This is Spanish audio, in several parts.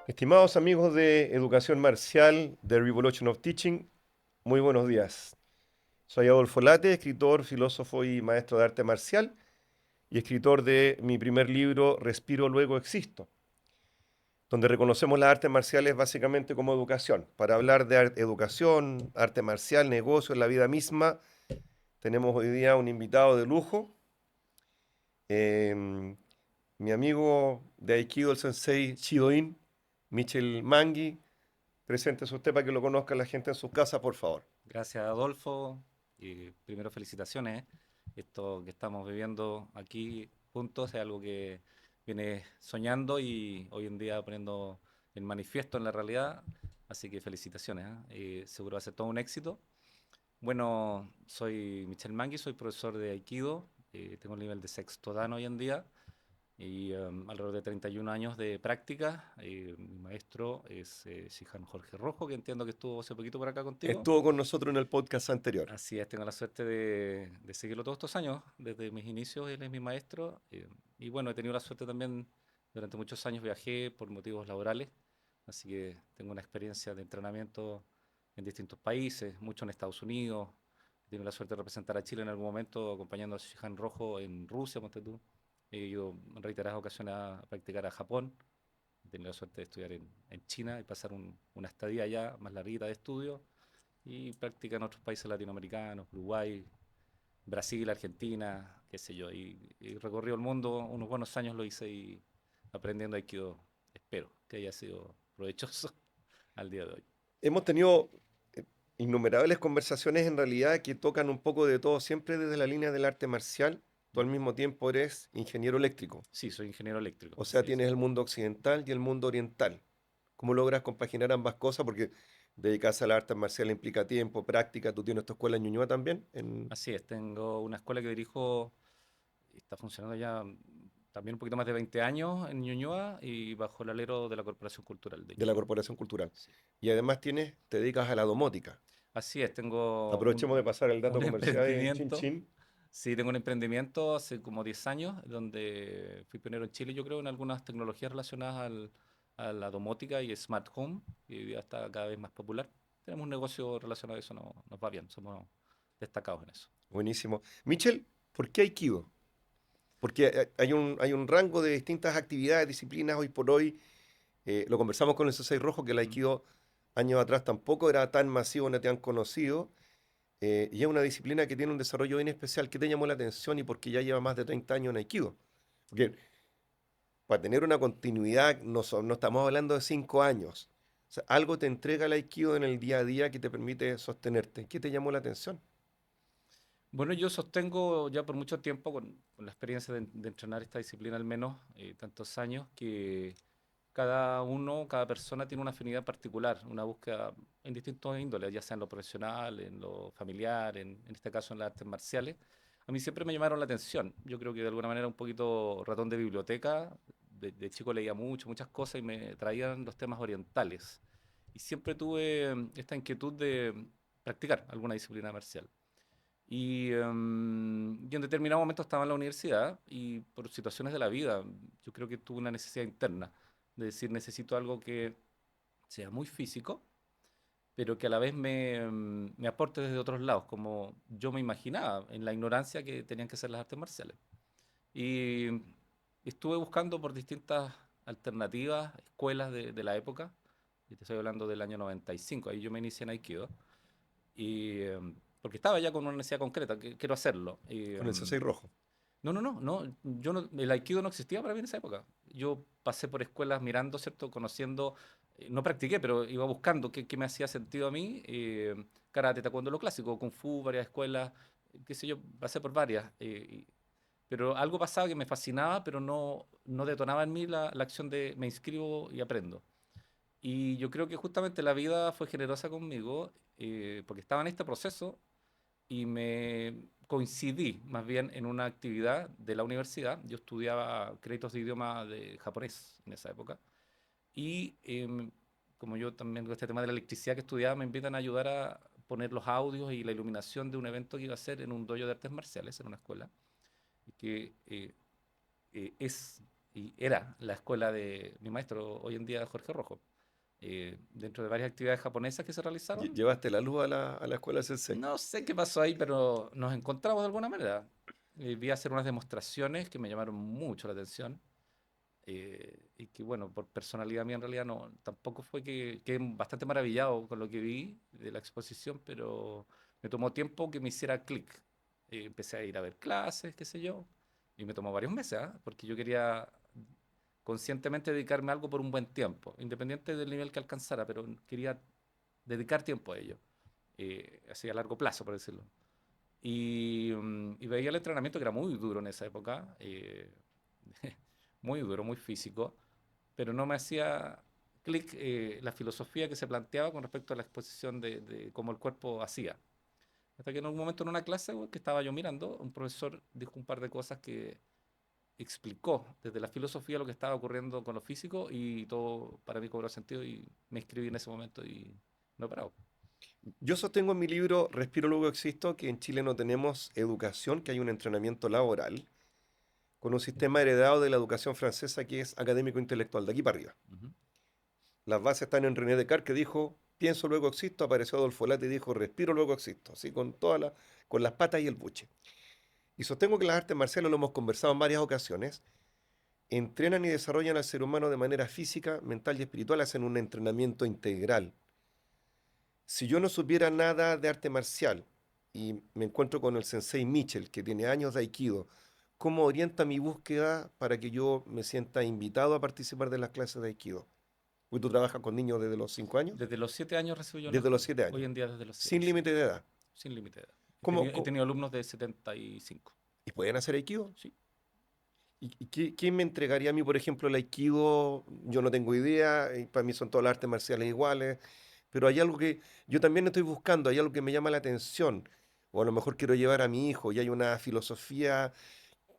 Estimados amigos de Educación Marcial, The Revolution of Teaching, muy buenos días. Soy Adolfo Late, escritor, filósofo y maestro de arte marcial y escritor de mi primer libro, Respiro, luego existo, donde reconocemos las artes marciales básicamente como educación. Para hablar de educación, arte marcial, negocio, la vida misma, tenemos hoy día un invitado de lujo, em, mi amigo de Aikido, el sensei Chido-in, Michel Mangui. Preséntese usted para que lo conozca la gente en sus casas, por favor. Gracias, Adolfo. Y primero, felicitaciones. Esto que estamos viviendo aquí juntos es algo que viene soñando y hoy en día poniendo en manifiesto en la realidad. Así que felicitaciones, ¿eh? Seguro va a ser todo un éxito. Bueno, soy Michel Mangui, soy profesor de Aikido. Tengo el nivel de sexto dan hoy en día y alrededor de 31 años de práctica. Mi maestro es Shihan Jorge Rojo, que entiendo que estuvo hace poquito por acá contigo. Estuvo con nosotros en el podcast anterior. Así es, tengo la suerte de seguirlo todos estos años, desde mis inicios él es mi maestro, y bueno, he tenido la suerte también, durante muchos años viajé por motivos laborales, así que tengo una experiencia de entrenamiento en distintos países, mucho en Estados Unidos, he tenido la suerte de representar a Chile en algún momento acompañando a Shihan Rojo en Rusia, ponte tú, he ido en reiteradas ocasiones a practicar a Japón, he tenido la suerte de estudiar en China y pasar una estadía allá más larguita de estudio y práctica en otros países latinoamericanos, Uruguay, Brasil, Argentina, qué sé yo. Y recorrido el mundo, unos buenos años lo hice y aprendiendo Aikido. Espero que haya sido provechoso al día de hoy. Hemos tenido innumerables conversaciones en realidad que tocan un poco de todo, siempre desde la línea del arte marcial. Tú al ¿Mm? mismo tiempo eres ingeniero eléctrico, Sí, soy ingeniero eléctrico, o sea, así es. tienes el mundo occidental y el mundo oriental. ¿Cómo logras compaginar ambas cosas? Porque dedicarse al arte marcial implica tiempo, práctica. Tú tienes tu escuela en Ñuñoa también. Así es, tengo una escuela que dirijo, está funcionando ya también un poquito más de 20 años en Ñuñoa y bajo el alero de la Corporación Cultural de De la Ñuñoa. Corporación Cultural. Sí. Y además te dedicas a la domótica. Así es, tengo Aprovechemos de pasar el dato un comercial, chin emprendimiento. chin. Sí, tengo un emprendimiento hace como 10 años, donde fui pionero en Chile, yo creo, en algunas tecnologías relacionadas a la domótica y smart home, y hoy día está cada vez más popular. Tenemos un negocio relacionado a eso, nos va bien, somos destacados en eso. Buenísimo. Michel, ¿por qué Aikido? Porque hay un rango de distintas actividades, disciplinas hoy por hoy. Lo conversamos con el Sensei Rojo, que el Mm. Aikido años atrás tampoco era tan masivo, no tan conocido. Y es una disciplina que tiene un desarrollo bien especial. ¿Qué te llamó la atención y por qué ya lleva más de 30 años en Aikido? Porque para tener una continuidad no estamos hablando de 5 años. O sea, algo te entrega el Aikido en el día a día que te permite sostenerte. ¿Qué te llamó la atención? Bueno, yo sostengo ya por mucho tiempo, con la experiencia de entrenar esta disciplina al menos, tantos años, que cada uno, cada persona tiene una afinidad particular, una búsqueda en distintos índoles, ya sea en lo profesional, en lo familiar, en este caso en las artes marciales. A mí siempre me llamaron la atención. Yo creo que de alguna manera un poquito ratón de biblioteca. De chico leía mucho, muchas cosas y me traían los temas orientales. Y siempre tuve esta inquietud de practicar alguna disciplina marcial. Y en determinado momento estaba en la universidad y por situaciones de la vida, yo creo que tuve una necesidad interna de decir necesito algo que sea muy físico, pero que a la vez me aporte desde otros lados, como yo me imaginaba en la ignorancia que tenían que ser las artes marciales. Y estuve buscando por distintas alternativas, escuelas de la época, y te estoy hablando del año 95, ahí yo me inicié en Aikido porque estaba ya con una necesidad concreta, que quiero hacerlo. Con el Sensei Rojo. Yo no, el aikido no existía para mí en esa época. Yo pasé por escuelas mirando, ¿cierto? Conociendo, no practiqué, pero iba buscando qué me hacía sentido a mí. Karate, taekwondo, lo clásico, kung fu, varias escuelas, qué sé yo, pasé por varias. Pero algo pasaba que me fascinaba, pero no detonaba en mí la acción de me inscribo y aprendo. Y yo creo que justamente la vida fue generosa conmigo, porque estaba en este proceso y me coincidí más bien en una actividad de la universidad. Yo estudiaba créditos de idioma de japonés en esa época. Y como yo también con este tema de la electricidad que estudiaba, me invitan a ayudar a poner los audios y la iluminación de un evento que iba a ser en un dojo de artes marciales en una escuela, y que es y era la escuela de mi maestro hoy en día, Jorge Rojo. Dentro de varias actividades japonesas que se realizaron, Llevaste la luz a la escuela Sensei. no sé qué pasó ahí, pero nos encontramos de alguna manera. Vi hacer unas demostraciones que me llamaron mucho la atención. Y que bueno, por personalidad mía en realidad no, tampoco fue que quedé bastante maravillado con lo que vi de la exposición, pero me tomó tiempo que me hiciera clic. Empecé a ir a ver clases, qué sé yo, y me tomó varios meses, ¿ah? Porque yo quería conscientemente dedicarme a algo por un buen tiempo, independiente del nivel que alcanzara, pero quería dedicar tiempo a ello, así a largo plazo, por decirlo. Y veía el entrenamiento que era muy duro en esa época, muy duro, muy físico, pero no me hacía clic la filosofía que se planteaba con respecto a la exposición de cómo el cuerpo hacía. Hasta que en algún momento en una clase que estaba yo mirando, un profesor dijo un par de cosas que explicó desde la filosofía lo que estaba ocurriendo con lo físico y todo para mí cobró sentido y me inscribí en ese momento y no he parado. Yo sostengo en mi libro Respiro Luego Existo que en Chile no tenemos educación, que hay un entrenamiento laboral con un sistema heredado de la educación francesa que es académico intelectual, de aquí para arriba. Ujú. Las bases están en René Descartes que dijo, pienso luego existo, apareció Adolfo Lati y dijo, respiro luego existo, así con las patas y el buche. Y sostengo que las artes marciales, lo hemos conversado en varias ocasiones, entrenan y desarrollan al ser humano de manera física, mental y espiritual, hacen un entrenamiento integral. Si yo no supiera nada de arte marcial y me encuentro con el sensei Mitchell, que tiene años de Aikido, ¿cómo orienta mi búsqueda para que yo me sienta invitado a participar de las clases de Aikido? Porque tú trabajas con niños desde los 5 años, Desde los 7 años recibo yo una desde los escuela. 7 Hoy años, en día desde los sin 7, sí, límite de edad. sin límite de edad. He ¿Cómo, tenido, he cómo- tenido alumnos de 75. y pueden hacer Aikido? Sí. ¿Y qué me entregaría a mí, por ejemplo, el Aikido? Yo no tengo idea, y para mí son todas las artes marciales iguales, pero hay algo que yo también estoy buscando, hay algo que me llama la atención, o a lo mejor quiero llevar a mi hijo, y hay una filosofía.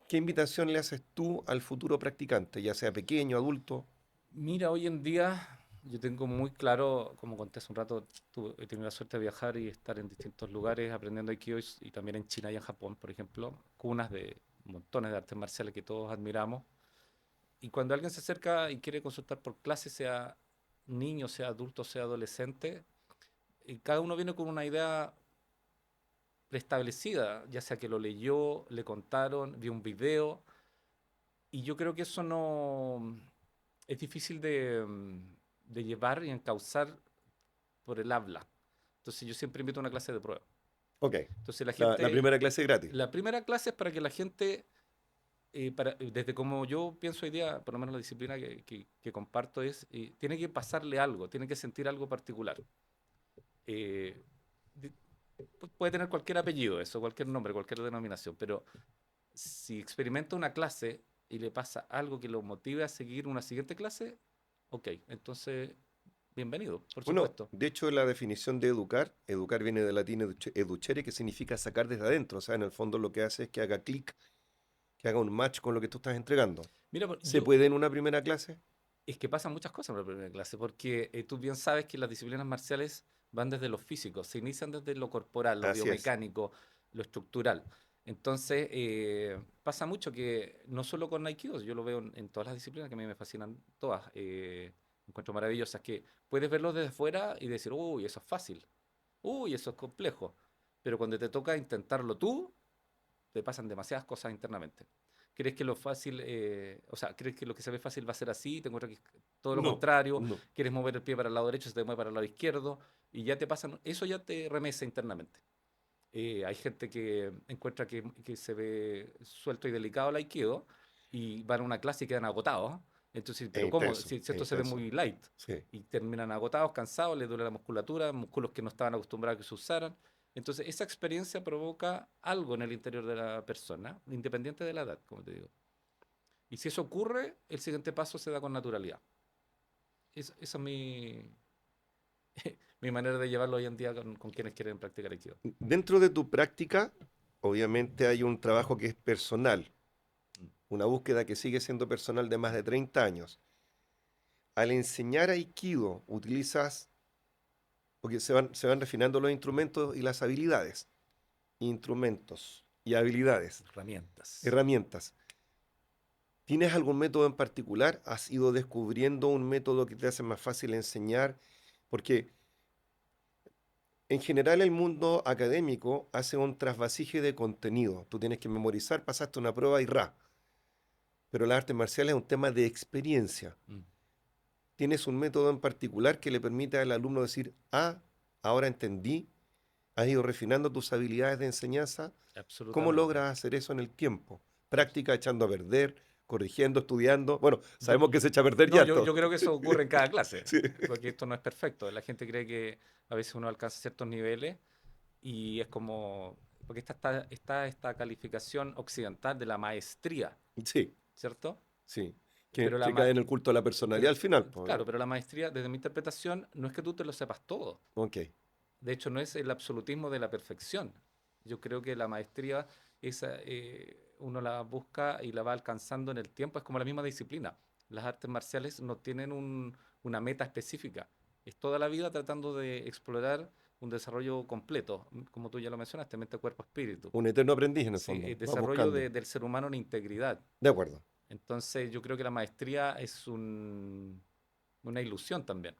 ¿Qué invitación le haces tú al futuro practicante, ya sea pequeño, adulto? Mira, hoy en día yo tengo muy claro, como conté hace un rato, he tenido la suerte de viajar y estar en distintos lugares aprendiendo Aikido y también en China y en Japón, por ejemplo, cunas de montones de artes marciales que todos admiramos. Y cuando alguien se acerca y quiere consultar por clase, sea niño, sea adulto, sea adolescente, cada uno viene con una idea preestablecida, ya sea que lo leyó, le contaron, vio un video, y yo creo que eso no es difícil de llevar y encauzar por el habla. Entonces yo siempre invito a una clase de prueba. Ok, Entonces la la gente, primera clase es gratis. la primera clase es para que la gente, desde como yo pienso hoy día, por lo menos la disciplina que comparto es, tiene que pasarle algo, tiene que sentir algo particular. Eh, di- Puede tener cualquier apellido eso, cualquier nombre, cualquier denominación, pero si experimenta una clase y le pasa algo que lo motive a seguir una siguiente clase, ok, entonces bienvenido, por Bueno, supuesto. de hecho la definición de educar, educar viene del latín educere, que significa sacar desde adentro, o sea, en el fondo lo que hace es que haga clic, que haga un match con lo que tú estás entregando. Mira, ¿Se puede en una primera clase? es que pasan muchas cosas en la primera clase, porque tú bien sabes que las disciplinas marciales van desde lo físico, se inician desde lo corporal, lo Así es. biomecánico, lo estructural. Entonces, pasa mucho que no solo con Aikido, yo lo veo en todas las disciplinas que a mí me fascinan todas, encuentro maravillosas, que puedes verlo desde fuera y decir, uy, eso es fácil, uy, eso es complejo, pero cuando te toca intentarlo tú, te pasan demasiadas cosas internamente. ¿Crees que lo fácil, o sea, crees que lo que se ve fácil va a ser así? Te encuentras que es todo lo No, contrario, no. quieres mover el pie para el lado derecho, se te mueve para el lado izquierdo, y ya te pasan, eso ya te remesa internamente. Hay gente que encuentra que se ve suelto y delicado el aikido y van a una clase y quedan agotados. Entonces, Es pero ¿cómo? intenso, Si es esto se ve intenso. muy light Sí. y terminan agotados, cansados, les duele la musculatura, músculos que no estaban acostumbrados a que se usaran. Entonces, esa experiencia provoca algo en el interior de la persona, independiente de la edad, como te digo. Y si eso ocurre, el siguiente paso se da con naturalidad. Esa es mi manera de llevarlo hoy en día con quienes quieren practicar aikido. Dentro de tu práctica, obviamente hay un trabajo que es personal, Mm. una búsqueda que sigue siendo personal de más de 30 años. Al enseñar Aikido, utilizas, porque se van refinando los instrumentos y las habilidades. Instrumentos y habilidades, Herramientas. herramientas. ¿Tienes algún método en particular? ¿Has ido descubriendo un método que te hace más fácil enseñar? Porque en general el mundo académico hace un trasvasije de contenido. Tú tienes que memorizar, pasaste una prueba y ra. Pero las artes marciales es un tema de experiencia. Mm, ¿Tienes un método en particular que le permita al alumno decir, ah, ahora entendí, has ido refinando tus habilidades de enseñanza? ¿Cómo absolutamente. logras hacer eso en el tiempo? Abs- Práctica, echando a perder, corrigiendo, estudiando. Bueno, Yo, sabemos que se echa a perder no, ya yo, esto. yo creo que eso ocurre en cada clase, Sí, porque esto no es perfecto. La gente cree que a veces uno alcanza ciertos niveles y es como, porque está esta calificación occidental de la maestría, sí, ¿cierto? sí. Pero Que cae en el culto a la personalidad pero, al final, pues. claro, pero la maestría, desde mi interpretación, no es que tú te lo sepas todo. Ok. De hecho, no es el absolutismo de la perfección. Yo creo que la maestría uno la busca y la va alcanzando en el tiempo. Es como la misma disciplina. Las artes marciales no tienen una meta específica. Es toda la vida tratando de explorar un desarrollo completo, como tú ya lo mencionaste, mente, cuerpo, espíritu. Un eterno aprendiz en el Sí, fondo. Va desarrollo buscando. del ser humano en integridad. De acuerdo. Entonces, yo creo que la maestría es una ilusión también.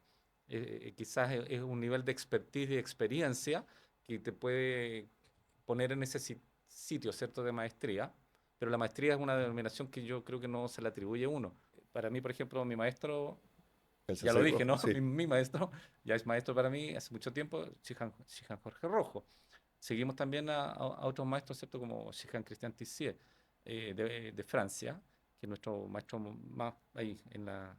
Quizás es un nivel de expertise y experiencia que te puede poner en ese sitio, ¿cierto?, de maestría, pero la maestría es una denominación que yo creo que no se le atribuye a uno. Para mí, por ejemplo, mi maestro, El ya lo sensei dije, rojo, ¿no? sí. Mi maestro ya es maestro para mí hace mucho tiempo, Shihan Jorge Rojo. Seguimos también a otros maestros, ¿cierto?, como Shihan Christian Tissier, de Francia, que es nuestro maestro más ahí en la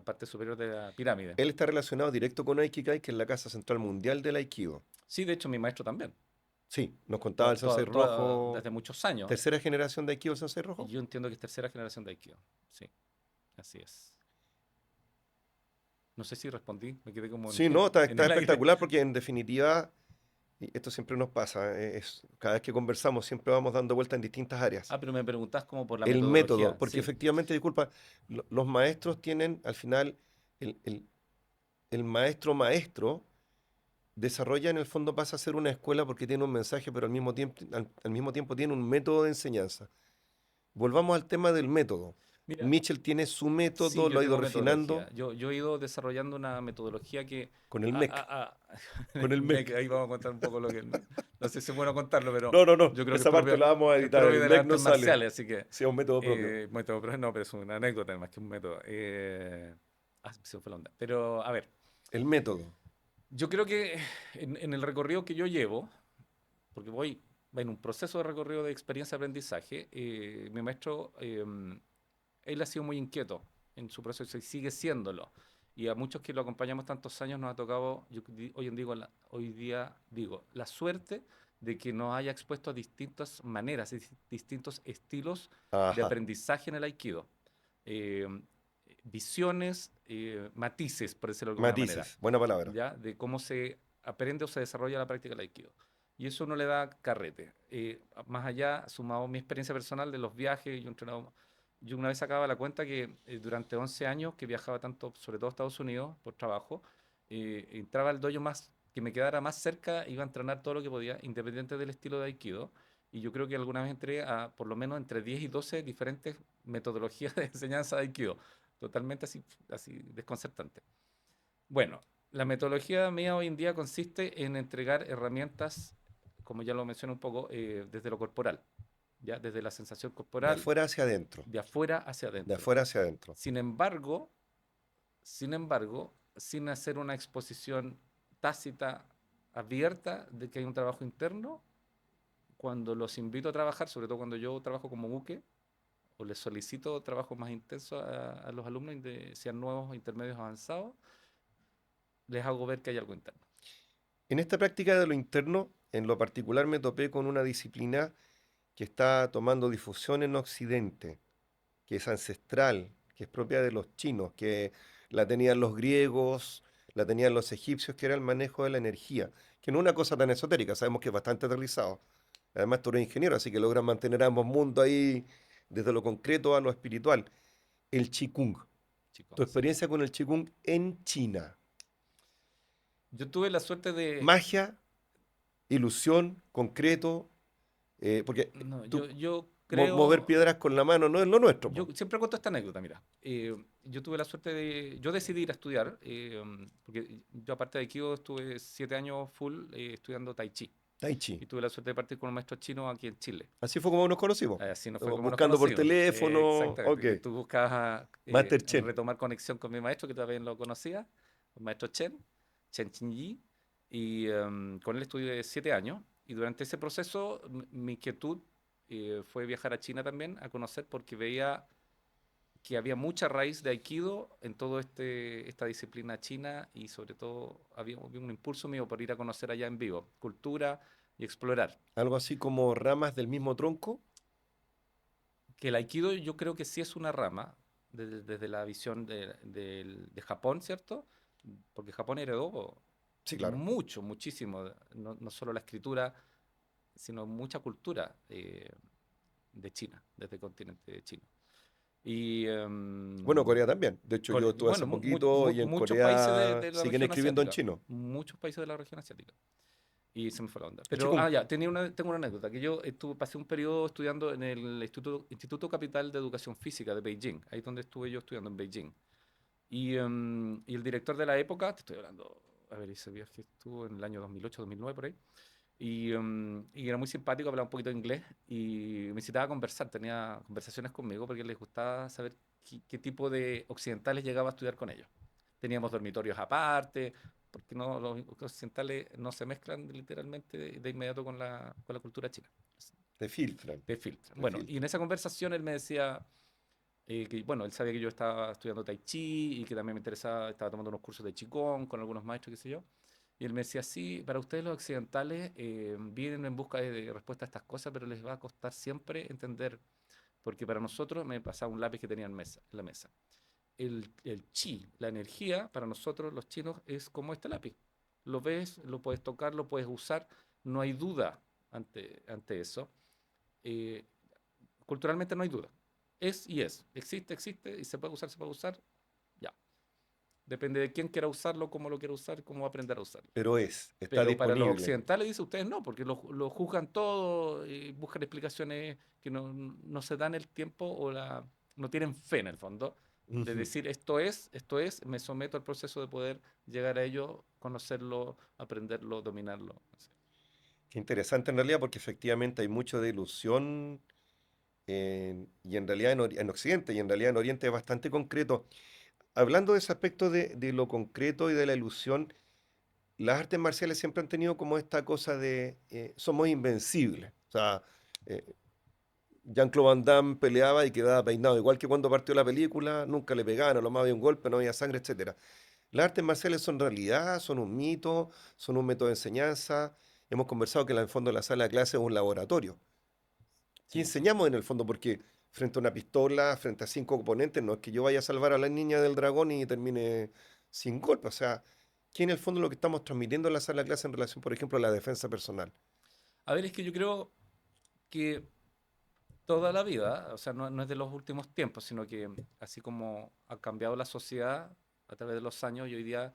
parte superior de la pirámide. Él está relacionado directo con Aikikai, que es la Casa Central Mundial del Aikido. Sí, de hecho, mi maestro también, Sí, nos contaba el sensei rojo. desde muchos años. ¿Tercera generación de Aikido el sensei Y rojo? yo entiendo que es tercera generación de Aikido. Sí, así es. No sé si respondí, me quedé como Sí, no, está, en está el aire. espectacular porque en definitiva, y esto siempre nos pasa, cada vez que conversamos siempre vamos dando vueltas en distintas áreas. Ah, pero me preguntás como por la El método, metodología. porque Sí, efectivamente, disculpa, los maestros tienen al final, el, el- el maestro maestro desarrolla en el fondo, pasa a ser una escuela porque tiene un mensaje, pero al mismo tiempo tiene un método de enseñanza. Volvamos al tema del método. mira, Mitchell tiene su sí, método, yo lo ha ido tengo metodología. refinando Yo he ido desarrollando una metodología que... con el ah, MEC, ah, ah, con el MEC. ahí vamos a contar un poco lo que... No sé si es bueno contarlo, pero No, no, no, yo creo que esa parte la vamos a es editar, propio el de las MEC no artes sale, marciales, así que... si es un método propio. método, pero no, pero es una anécdota más que un método. Se me fue la onda. Pero, a ver, El método. yo creo que en el recorrido que yo llevo, porque va en un proceso de recorrido de experiencia-aprendizaje, mi maestro, él ha sido muy inquieto en su proceso y sigue siéndolo. Y a muchos que lo acompañamos tantos años nos ha tocado, hoy día digo, la suerte de que nos haya expuesto a distintas maneras, distintos estilos de Ajá, aprendizaje en el Aikido. Eh, Visiones, matices, por decirlo de alguna manera, matices, buena palabra. ¿ya? De cómo se aprende o se desarrolla la práctica del Aikido. Y eso no le da carrete. Más allá, sumado mi experiencia personal de los viajes, yo una vez sacaba la cuenta que durante 11 años que viajaba tanto, sobre todo a Estados Unidos, por trabajo, entraba al dojo más que me quedara más cerca, iba a entrenar todo lo que podía, independiente del estilo de Aikido. Y yo creo que alguna vez entré a por lo menos entre 10 y 12 diferentes metodologías de enseñanza de Aikido. Totalmente así desconcertante. Bueno, la metodología mía hoy en día consiste en entregar herramientas, como ya lo mencioné un poco, desde lo corporal, ya desde la sensación De corporal, afuera hacia adentro, de afuera hacia de adentro. afuera hacia adentro. Sin embargo, sin hacer una exposición tácita, abierta de que hay un trabajo interno, cuando los invito a trabajar, sobre todo cuando yo trabajo como buque, o les solicito trabajo más intenso a los alumnos, sean nuevos, intermedios, avanzados, les hago ver que hay algo interno. En esta práctica de lo interno, en lo particular me topé con una disciplina que está tomando difusión en Occidente, que es ancestral, que es propia de los chinos, que la tenían los griegos, la tenían los egipcios, que era el manejo de la energía, que no es una cosa tan esotérica, sabemos que es bastante aterrizado. Además, tú eres ingeniero, así que logran mantener ambos mundos ahí, desde lo concreto a lo espiritual. El Qigong. Tu Chicos, sí. experiencia con el Qigong en China. Yo tuve la suerte de... Magia, ilusión, concreto, porque No, tú, yo Mover creo, piedras con la mano no es lo nuestro, yo po. siempre cuento esta anécdota, mira. Yo tuve la suerte yo decidí ir a estudiar, porque yo aparte de Aikido estuve 7 años full estudiando Tai Chi. Tai chi. Y tuve la suerte de partir con un maestro chino aquí en Chile. Así fue como nos conocimos. Así no fue como nos Buscando por conocimos. teléfono. Ok. Exactamente, que tú buscabas Master Chen. retomar conexión con mi maestro, que también lo conocía, el maestro Chen, Chen Qingyi, y con él estudié 7 años. Y durante ese proceso, mi inquietud fue viajar a China también, a conocer, porque veía que había mucha raíz de Aikido en toda esta disciplina china y sobre todo había un impulso mío por ir a conocer allá en vivo, cultura y explorar. Algo así como ramas del mismo tronco. Que el Aikido yo creo que sí es una rama, desde la visión de Japón, ¿cierto? Porque Japón heredó Sí, claro. mucho, muchísimo, no solo la escritura, sino mucha cultura de China, desde el continente chino. Y Bueno, Corea también. De hecho, yo estuve hace bueno, poquito y en muchos países Corea de la siguen región escribiendo en asiática, chino. muchos países de la región asiática. Y se me fue la onda. Eche Pero, ya, tengo una anécdota, que yo pasé un periodo estudiando en el Instituto Capital de Educación Física de Beijing, ahí es donde estuve yo estudiando en Beijing. Y el director de la época, te estoy hablando, a ver, ese viaje estuvo en el año 2008, 2009, por ahí, y era muy simpático, hablaba un poquito de inglés, y me incitaba a conversar, tenía conversaciones conmigo, porque les gustaba saber qué tipo de occidentales llegaba a estudiar con ellos. Teníamos dormitorios aparte, porque no, los occidentales no se mezclan literalmente de inmediato con la cultura china. Te filtran. Te filtran. Te Bueno, y en filtran. esa conversación él me decía que, bueno, él sabía que yo estaba estudiando Tai Chi y que también me interesaba, estaba tomando unos cursos de Qigong con algunos maestros, qué sé yo. Y él me decía, sí, para ustedes los occidentales vienen en busca de respuesta a estas cosas, pero les va a costar siempre entender, porque para nosotros, me pasaba un lápiz que tenía en la mesa. El chi, la energía, para nosotros los chinos es como este lápiz. Lo ves, lo puedes tocar, lo puedes usar, no hay duda ante eso. Eh, Culturalmente no hay duda. Es y es. Existe, existe y se puede usar, ya. Depende de quién quiera usarlo, cómo lo quiera usar, cómo va a aprender a usarlo. Pero está Pero para los disponible. occidentales, dice ustedes no, porque lo juzgan todo y buscan explicaciones que no se dan el tiempo no tienen fe en el fondo de Ujú. decir esto es, me someto al proceso de poder llegar a ello, conocerlo, aprenderlo, dominarlo. No sé. Qué interesante en realidad porque efectivamente hay mucho de ilusión y en realidad en Occidente y en realidad en Oriente es bastante concreto. Hablando de ese aspecto de lo concreto y de la ilusión, las artes marciales siempre han tenido como esta cosa de somos invencibles. O sea, eh, Jean-Claude Van Damme peleaba y quedaba peinado, igual que cuando partió la película, nunca le pegaban, a lo más había un golpe, no había sangre, etcétera. Las artes marciales son realidad, son un mito, son un método de enseñanza. Hemos conversado que en el fondo la sala de clase es un laboratorio. ¿Qué Sí. enseñamos en el fondo? Porque frente a una pistola, frente a 5 oponentes, no es que yo vaya a salvar a la niña del dragón y termine sin golpe. O sea, ¿qué en el fondo es lo que estamos transmitiendo en la sala de clase en relación, por ejemplo, a la defensa personal? A ver, es que yo creo que toda la vida, o sea, no es de los últimos tiempos, sino que así como ha cambiado la sociedad a través de los años y hoy día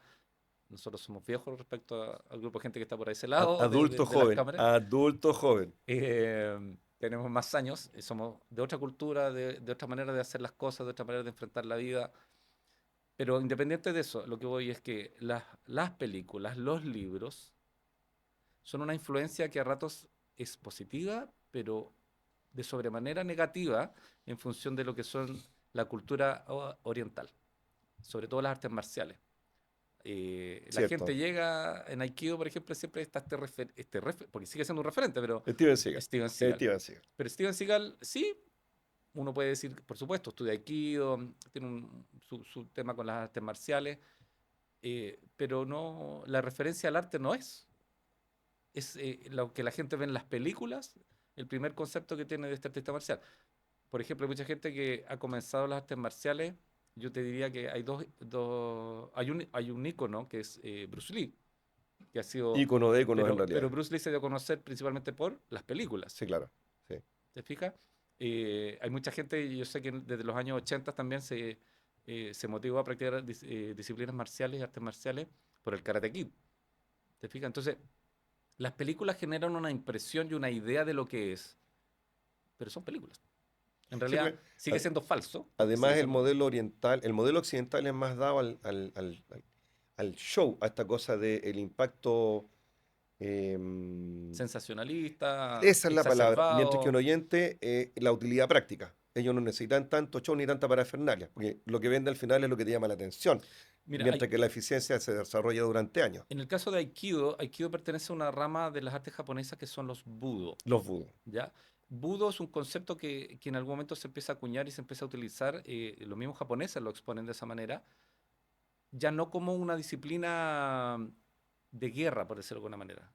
nosotros somos viejos respecto al grupo de gente que está por ese lado Adulto de las joven, cámaras, adulto joven. tenemos más años, somos de otra cultura, de otra manera de hacer las cosas, de otra manera de enfrentar la vida, pero independiente de eso, lo que voy es que las películas, los libros, son una influencia que a ratos es positiva, pero de sobremanera negativa en función de lo que son la cultura oriental, sobre todo las artes marciales. La gente Cierto. llega en Aikido, por ejemplo, siempre está porque sigue siendo un referente, pero Steven Seagal. Steven Seagal. Steven Seagal. Pero Steven Seagal, sí, uno puede decir, por supuesto, estudia Aikido, tiene su tema con las artes marciales, pero no, la referencia al arte no es lo que la gente ve en las películas, el primer concepto que tiene de este artista marcial. Por ejemplo, hay mucha gente que ha comenzado las artes marciales. Yo te diría que hay un ícono que es Bruce Lee, que ha sido, Ícono de íconos en pero realidad. Bruce Lee se dio a conocer principalmente por las películas. Sí, claro. Sí. ¿Te fijas? Hay mucha gente, y yo sé que desde los años 80 también se motivó a practicar disciplinas marciales y artes marciales por el Karate Kid. ¿Te fijas? Entonces, las películas generan una impresión y una idea de lo que es, pero son películas. En Sí, realidad pues, sigue a- siendo falso, porque además sigue siendo... el modelo occidental es más dado al show, a esta cosa del impacto. em, sensacionalista, Esa es la palabra. Mientras que un exacerbado. oyente, la utilidad práctica. Ellos no necesitan tanto show ni tanta parafernalia, porque lo que vende al final es lo que te llama la atención, Mira, mientras que la eficiencia se desarrolla durante años. en el caso de Aikido, Aikido pertenece a una rama de las artes japonesas que son los Budo, Los vudú. ¿ya? Budo es un concepto que en algún momento se empieza a acuñar y se empieza a utilizar, los mismos japoneses lo exponen de esa manera, ya no como una disciplina de guerra, por decirlo de alguna manera.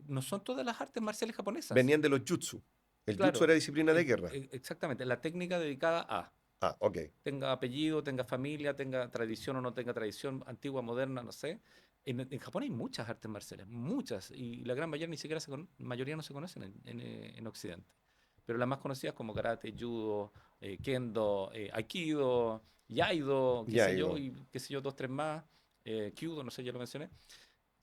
No son todas las artes marciales japonesas, Venían de los jutsu. El jutsu claro, era disciplina de guerra. exactamente, la técnica dedicada a, Ah, ok. tenga apellido, tenga familia, tenga tradición o no tenga tradición, antigua, moderna, no sé. En Japón hay muchas artes marciales, muchas, y la gran mayoría ni siquiera mayoría no se conocen en Occidente. Pero las más conocidas como karate, judo, kendo, aikido, yaido, qué Ya ha sé yo, ido. y qué sé yo, dos, tres más, kyudo, no sé, ya lo mencioné.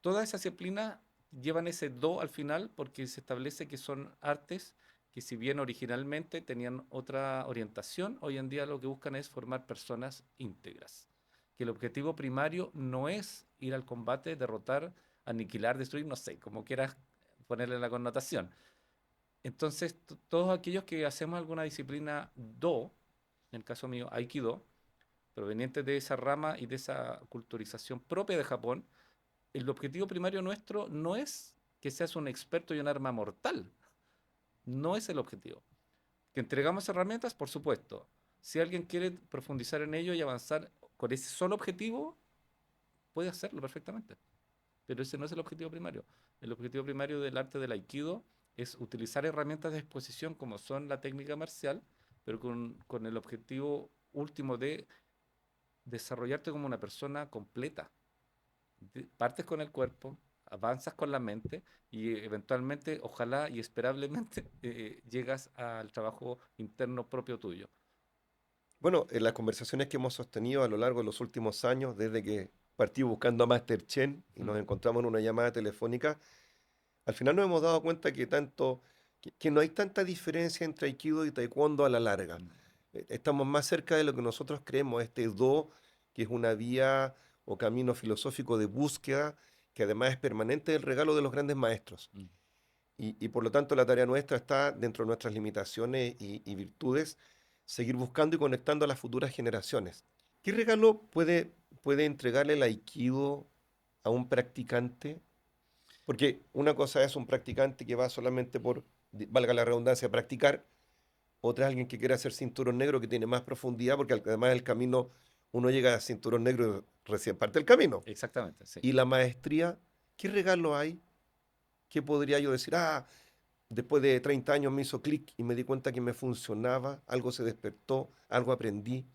Todas esas disciplinas llevan ese do al final porque se establece que son artes que si bien originalmente tenían otra orientación, hoy en día lo que buscan es formar personas íntegras. Que el objetivo primario no es ir al combate, derrotar, aniquilar, destruir, no sé, como quieras ponerle la connotación. Entonces, todos aquellos que hacemos alguna disciplina do, en el caso mío, aikido, provenientes de esa rama y de esa culturización propia de Japón, el objetivo primario nuestro no es que seas un experto y un arma mortal. No es el objetivo. Que entregamos herramientas, por supuesto. Si alguien quiere profundizar en ello y avanzar con ese solo objetivo, puede hacerlo perfectamente. Pero ese no es el objetivo primario. El objetivo primario del arte del aikido es utilizar herramientas de exposición como son la técnica marcial, pero con el objetivo último de desarrollarte como una persona completa. Partes con el cuerpo, avanzas con la mente y eventualmente, ojalá y esperablemente, llegas al trabajo interno propio tuyo. Bueno, en las conversaciones que hemos sostenido a lo largo de los últimos años, desde que partí buscando a Master Chen y Mm, nos encontramos en una llamada telefónica, al final nos hemos dado cuenta que no hay tanta diferencia entre Aikido y Taekwondo a la larga. mm, Estamos más cerca de lo que nosotros creemos, este Do, que es una vía o camino filosófico de búsqueda, que además es permanente el regalo de los grandes maestros. mm. Y por lo tanto la tarea nuestra está, dentro de nuestras limitaciones y virtudes, seguir buscando y conectando a las futuras generaciones. ¿Qué regalo puede entregarle el Aikido a un practicante? Porque una cosa es un practicante que va solamente por, valga la redundancia, practicar. Otra es alguien que quiere hacer cinturón negro que tiene más profundidad, porque además el camino, uno llega a cinturón negro y recién parte el camino. Exactamente, sí. Y la maestría, ¿qué regalo hay? ¿Qué podría yo decir? Después de 30 años me hizo clic y me di cuenta que me funcionaba, algo se despertó, algo aprendí.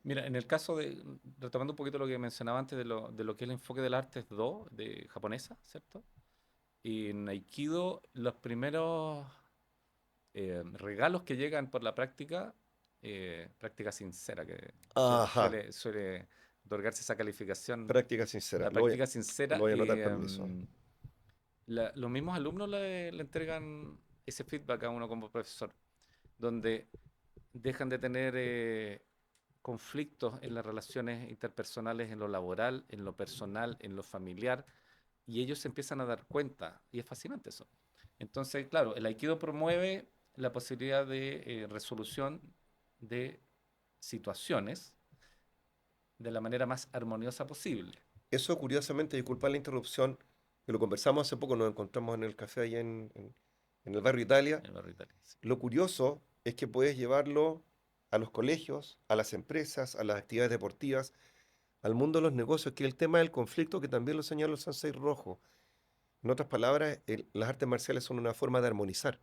Mira, en el caso de, retomando un poquito lo que mencionaba antes de lo que es el enfoque del arte es Do, de japonesa, ¿cierto? Y en Aikido, los primeros regalos que llegan por la práctica, práctica sincera, que Ajá, suele otorgarse esa calificación, práctica sincera. la práctica Lo sincera, voy a anotar, permiso. los mismos alumnos le entregan ese feedback a uno como profesor, donde dejan de tener conflictos en las relaciones interpersonales, en lo laboral, en lo personal, en lo familiar, y ellos se empiezan a dar cuenta, y es fascinante eso. Entonces, claro, el Aikido promueve la posibilidad de resolución de situaciones de la manera más armoniosa posible. Eso curiosamente, disculpa la interrupción, que lo conversamos hace poco, nos encontramos en el café allá en el barrio Italia. El barrio Italia, sí. Lo curioso es que puedes llevarlo a los colegios, a las empresas, a las actividades deportivas, al mundo de los negocios, que es el tema del conflicto que también lo señala el Sansei Rojo. En otras palabras, las artes marciales son una forma de armonizar,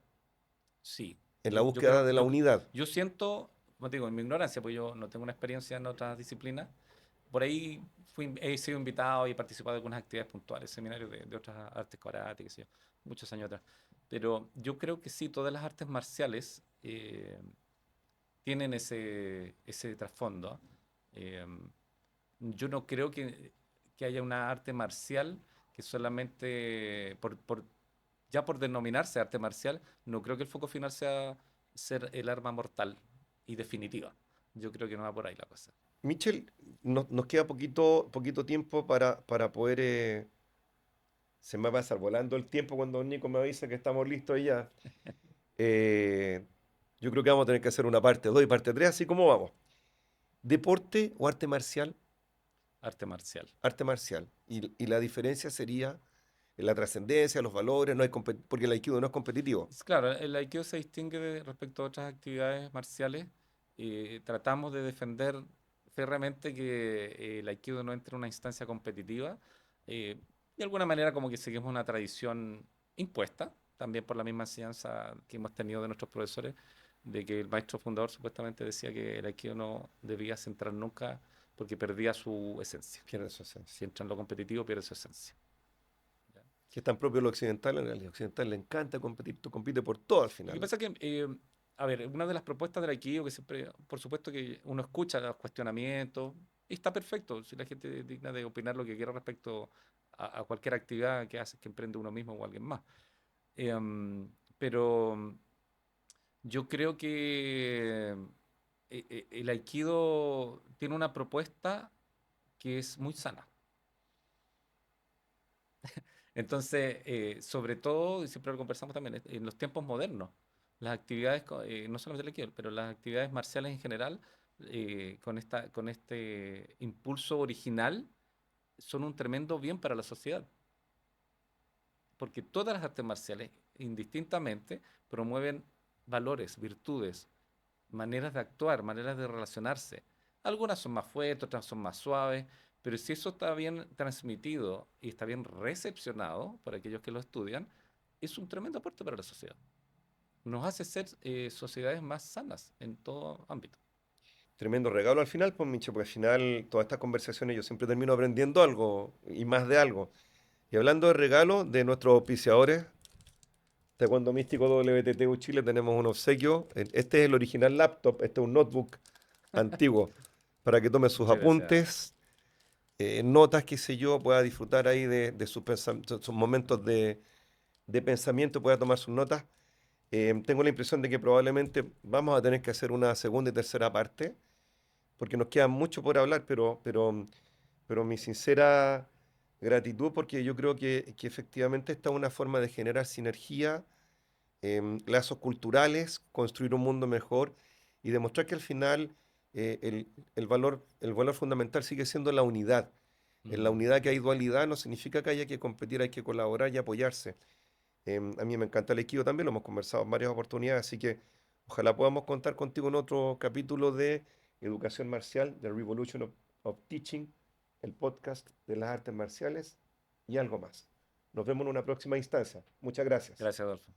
Sí, en la yo búsqueda creo, de la unidad. yo siento, como te digo, en mi ignorancia, pues yo no tengo una experiencia en otras disciplinas, por ahí he sido invitado y he participado en algunas actividades puntuales, seminarios de otras artes, karate, qué sé yo, muchos años atrás. Pero yo creo que sí, todas las artes marciales tienen ese trasfondo. Eh, yo no creo que haya una arte marcial que solamente, ya por denominarse arte marcial, no creo que el foco final sea ser el arma mortal. y definitiva. Yo creo que no va por ahí la cosa. Michel, nos queda poquito tiempo para poder... se me va a pasar volando el tiempo cuando don Nico me avisa que estamos listos y ya. Eh, yo creo que vamos a tener que hacer una parte 2 y parte 3 así como vamos. ¿Deporte o arte marcial? Arte marcial. Arte marcial. Y la diferencia sería en la trascendencia, los valores, no hay porque el aikido no es competitivo. Claro, el Aikido se distingue respecto a otras actividades marciales. Tratamos de defender férreamente que el Aikido no entre en una instancia competitiva. eh, de alguna manera como que seguimos una tradición impuesta, también por la misma enseñanza que hemos tenido de nuestros profesores, de que el maestro fundador supuestamente decía que el Aikido no debía centrar nunca porque perdía su esencia. Pierde su esencia. Si entra en lo competitivo, pierde su esencia. ¿Ya? Que es tan propio de lo occidental, en realidad. Al occidental le encanta competir, tú compites por todo al Lo que final. pasa es que, a ver, una de las propuestas del Aikido, que siempre, por supuesto que uno escucha los cuestionamientos, y está perfecto, si la gente es digna de opinar lo que quiera respecto a cualquier actividad que hace, que emprende uno mismo o alguien más. Pero yo creo que el Aikido tiene una propuesta que es muy sana. Entonces, sobre todo, y siempre lo conversamos también, en los tiempos modernos, las actividades, no solamente el Aikido, pero las actividades marciales en general, con este impulso original, son un tremendo bien para la sociedad. Porque todas las artes marciales, indistintamente, promueven valores, virtudes, maneras de actuar, maneras de relacionarse. Algunas son más fuertes, otras son más suaves, pero si eso está bien transmitido y está bien recepcionado por aquellos que lo estudian, es un tremendo aporte para la sociedad. Nos hace ser sociedades más sanas en todo ámbito. Tremendo regalo al final, pues Micho, porque al final todas estas conversaciones yo siempre termino aprendiendo algo y más de algo. Y hablando de regalo de nuestros auspiciadores, Taekwondo Místico WTTU Chile, tenemos un obsequio. Este es el original laptop, este es un notebook antiguo, para que tome sus Muchas gracias. apuntes, notas, qué sé yo, pueda disfrutar ahí de sus momentos de pensamiento, pueda tomar sus notas. Tengo la impresión de que probablemente vamos a tener que hacer una segunda y tercera parte, porque nos queda mucho por hablar, pero mi sincera gratitud, porque yo creo que efectivamente esta es una forma de generar sinergia, lazos culturales, construir un mundo mejor y demostrar que al final el valor fundamental sigue siendo la unidad. En la Mm. unidad que hay dualidad no significa que haya que competir, hay que colaborar y apoyarse. A mí me encanta el equipo también, lo hemos conversado en varias oportunidades, así que ojalá podamos contar contigo en otro capítulo de Educación Marcial, The Revolution of Teaching, el podcast de las artes marciales y algo más. Nos vemos en una próxima instancia. Muchas gracias. Gracias, Adolfo.